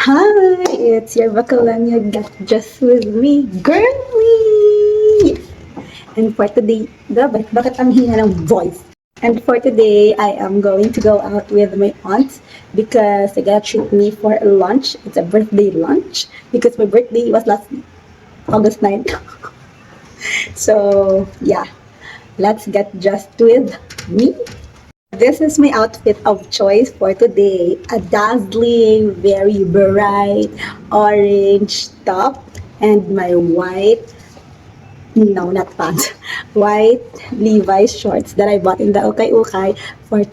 Hi, it's your Bakalanya Got Just With Me, girly! And for today, bakit ang hina ng voice? And for today, I am going to go out with my aunts because they gotta treat me for a lunch. It's a birthday lunch because my birthday was last August 9th. So, yeah, let's get just with me. This is my outfit of choice for today. A dazzling, very bright orange top and my white, no, not pants, white Levi's shorts that I bought in the Ukay Ukay for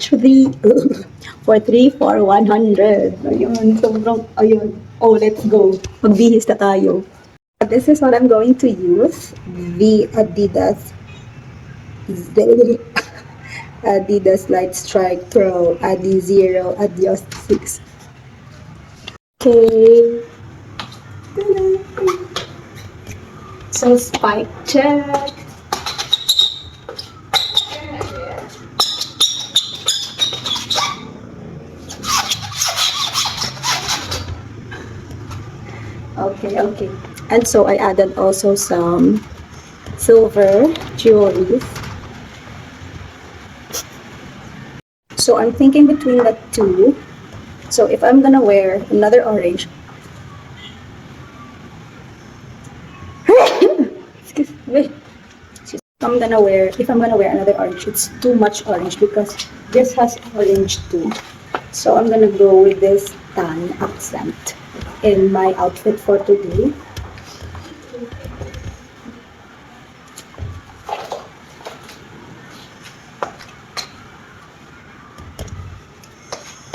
for 100. Ayun, sobrang, ayun. Oh, let's go. Magbihis na tayo. This is what I'm going to use. The Adidas Light Strike Pro Adi Zero Adios 6. Okay. So spike check. Okay. And so I added also some silver jewelry. So I'm thinking between the two. So if I'm gonna wear another orange, excuse me. If I'm gonna wear another orange, it's too much orange because this has orange too. So I'm gonna go with this tan accent in my outfit for today.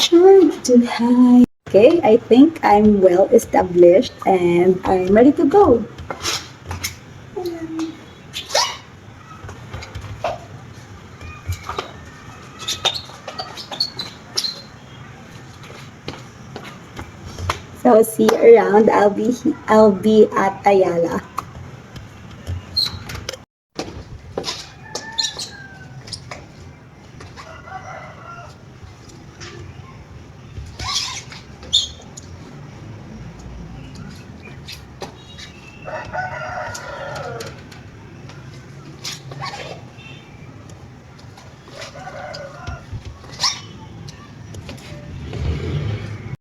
Trying to hide. Okay, I think I'm well established and I'm ready to go. So see you around. I'll be at Ayala.